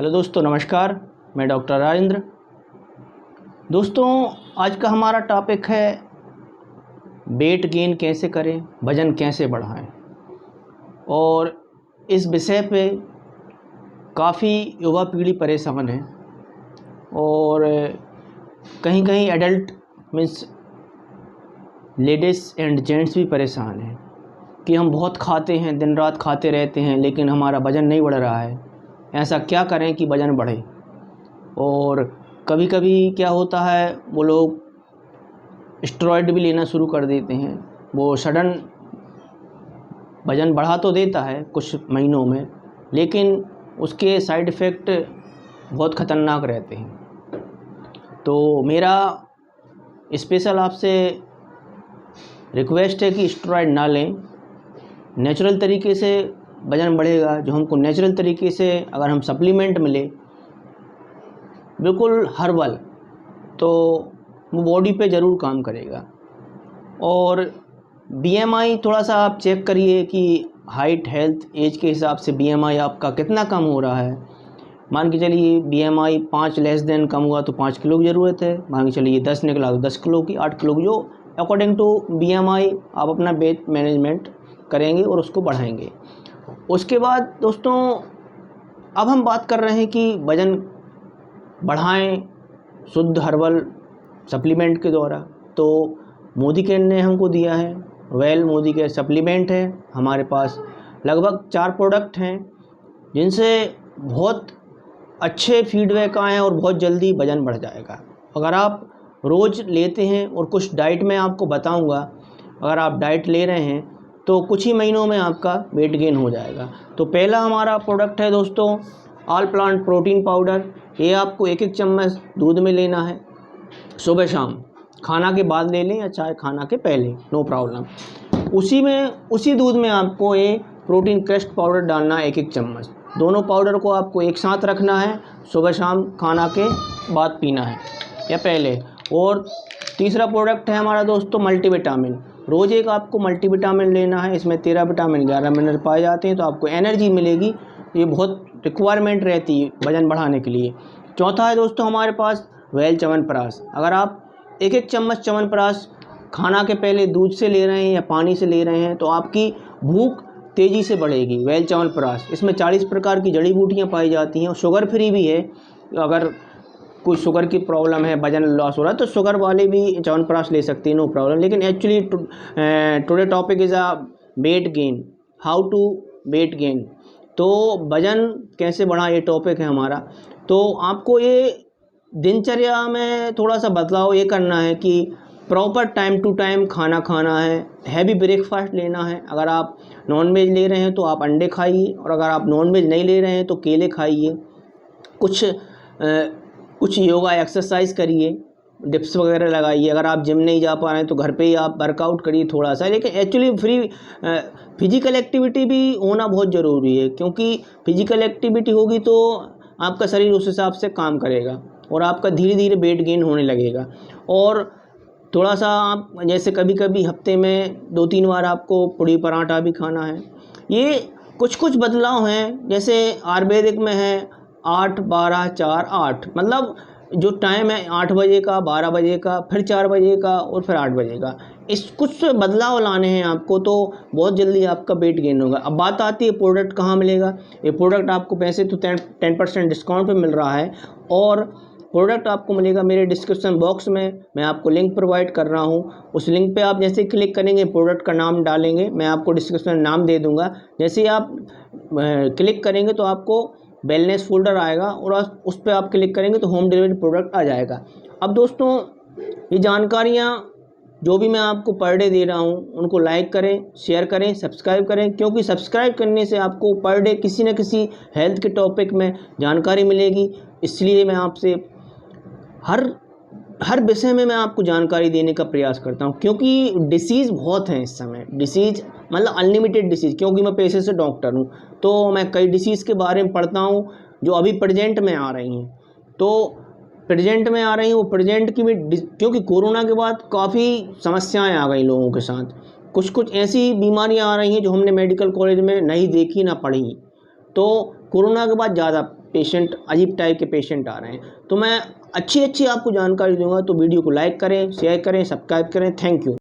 Hello दोस्तों, नमस्कार। मैं डॉक्टर राजेंद्र। दोस्तों, आज का हमारा टॉपिक है वेट गेन कैसे करें, वज़न कैसे बढ़ाएं। और इस विषय पे काफ़ी युवा पीढ़ी परेशान है और कहीं कहीं adult means ladies and gents भी परेशान हैं कि हम बहुत खाते हैं, दिन रात खाते रहते हैं, लेकिन हमारा वज़न नहीं बढ़ रहा है। ऐसा क्या करें कि वज़न बढ़े। और कभी कभी क्या होता है, वो लोग स्टेरॉइड भी लेना शुरू कर देते हैं। वो सडन वज़न बढ़ा तो देता है कुछ महीनों में, लेकिन उसके साइड इफ़ेक्ट बहुत ख़तरनाक रहते हैं। तो मेरा स्पेशल आपसे रिक्वेस्ट है कि स्टेरॉइड ना लें। नेचुरल तरीके से वज़न बढ़ेगा। जो हमको नेचुरल तरीके से अगर हम सप्लीमेंट मिले, बिल्कुल हर्बल, तो वो बॉडी पे ज़रूर काम करेगा। और बीएमआई थोड़ा सा आप चेक करिए कि हाइट, हेल्थ, एज के हिसाब से बीएमआई आपका कितना कम हो रहा है। मान के चलिए बीएमआई 5 लेस देन कम हुआ तो 5 किलो की ज़रूरत है। मान के चलिए 10 निकला तो 10 किलो की, 8 किलो की, जो अकॉर्डिंग टू बीएमआई आप अपना वेट मैनेजमेंट करेंगे और उसको बढ़ाएंगे। उसके बाद दोस्तों, अब हम बात कर रहे हैं कि वज़न बढ़ाएं शुद्ध हर्बल सप्लीमेंट के द्वारा। तो मोदी केयर ने हमको दिया है वेल मोदी केयर सप्लीमेंट है। हमारे पास लगभग 4 प्रोडक्ट हैं जिनसे बहुत अच्छे फीडबैक आए हैं और बहुत जल्दी वज़न बढ़ जाएगा अगर आप रोज़ लेते हैं। और कुछ डाइट मैं आपको बताऊंगा, अगर आप डाइट ले रहे हैं तो कुछ ही महीनों में आपका वेट गेन हो जाएगा। तो पहला हमारा प्रोडक्ट है दोस्तों ऑल प्लांट प्रोटीन पाउडर। ये आपको 1-1 चम्मच दूध में लेना है, सुबह शाम, खाना के बाद ले लें या चाहे खाना के पहले, नो प्रॉब्लम। उसी दूध में आपको ये प्रोटीन क्रस्ट पाउडर डालना है 1-1 चम्मच। दोनों पाउडर को आपको एक साथ रखना है, सुबह शाम खाना के बाद पीना है या पहले। और तीसरा प्रोडक्ट है हमारा दोस्तों मल्टीविटामिन। रोज़ एक आपको मल्टीविटामिन लेना है। इसमें 13 विटामिन 11 मिनरल पाए जाते हैं, तो आपको एनर्जी मिलेगी। ये बहुत रिक्वायरमेंट रहती है वज़न बढ़ाने के लिए। चौथा है दोस्तों हमारे पास वेल च्यवनप्राश। अगर आप 1-1 चम्मच च्यवनप्राश खाना के पहले दूध से ले रहे हैं या पानी से ले रहे हैं तो आपकी भूख तेज़ी से बढ़ेगी। वेल च्यवनप्राश, इसमें 40 प्रकार की जड़ी बूटियाँ पाई जाती हैं और शुगर फ्री भी है। अगर कोई शुगर की प्रॉब्लम है, वजन लॉस हो रहा है, तो शुगर वाले भी च्यवनप्राश ले सकते हैं, नो प्रॉब्लम। लेकिन actually today topic is a weight gain, how to weight gain. तो वज़न कैसे बढ़ा, ये टॉपिक है हमारा। तो आपको ये दिनचर्या में थोड़ा सा बदलाव ये करना है कि प्रॉपर टाइम टू टाइम खाना खाना है, हैवी ब्रेकफास्ट लेना है। अगर आप नॉनवेज ले रहे हैं तो आप अंडे खाइए, और अगर आप नॉनवेज नहीं ले रहे हैं तो केले खाइए। कुछ योगा एक्सरसाइज करिए, डिप्स वगैरह लगाइए। अगर आप जिम नहीं जा पा रहे हैं तो घर पे ही आप वर्कआउट करिए थोड़ा सा। लेकिन एक्चुअली फिजिकल एक्टिविटी भी होना बहुत ज़रूरी है, क्योंकि फिजिकल एक्टिविटी होगी तो आपका शरीर उस हिसाब से काम करेगा और आपका धीरे धीरे वेट गेन होने लगेगा। और थोड़ा सा आप जैसे कभी कभी हफ्ते में 2-3 बार आपको पूड़ी पराठा भी खाना है। ये कुछ बदलाव हैं। जैसे आयुर्वेदिक में है 8-12-4-8, मतलब जो टाइम है 8 बजे का, 12 बजे का, फिर 4 बजे का और फिर 8 बजे का। इस कुछ बदलाव लाने हैं आपको, तो बहुत जल्दी आपका वेट गेन होगा। अब बात आती है प्रोडक्ट कहाँ मिलेगा। ये प्रोडक्ट आपको पैसे तो 10% डिस्काउंट पे मिल रहा है, और प्रोडक्ट आपको मिलेगा मेरे डिस्क्रिप्शन बॉक्स में। मैं आपको लिंक प्रोवाइड कर रहा हूँ। उस लिंक पे आप जैसे क्लिक करेंगे, प्रोडक्ट का नाम डालेंगे, मैं आपको डिस्क्रिप्शन में नाम दे दूँगा। जैसे ही आप क्लिक करेंगे तो आपको वेलनेस फोल्डर आएगा और उस पर आप क्लिक करेंगे तो होम डिलीवरी प्रोडक्ट आ जाएगा। अब दोस्तों, ये जानकारियाँ जो भी मैं आपको पर डे दे रहा हूँ, उनको लाइक करें, शेयर करें, सब्सक्राइब करें, क्योंकि सब्सक्राइब करने से आपको पर डे किसी न किसी हेल्थ के टॉपिक में जानकारी मिलेगी। इसलिए मैं आपसे हर विषय में मैं आपको जानकारी देने का प्रयास करता हूँ, क्योंकि डिसीज़ बहुत हैं इस समय। डिसीज़ मतलब अनलिमिटेड डिसीज़, क्योंकि मैं पेशे से डॉक्टर हूँ, तो मैं कई डिसीज़ के बारे में पढ़ता हूँ जो अभी प्रेजेंट में आ रही हैं। वो प्रेजेंट की भी, क्योंकि कोरोना के बाद काफ़ी समस्याएं आ गई लोगों के साथ। कुछ ऐसी बीमारियां आ रही हैं जो हमने मेडिकल कॉलेज में नहीं देखी ना पढ़ी। तो कोरोना के बाद ज़्यादा पेशेंट, अजीब टाइप के पेशेंट आ रहे हैं। तो मैं अच्छी अच्छी आपको जानकारी दूंगा, तो वीडियो को लाइक करें, शेयर करें, सब्सक्राइब करें। Thank you.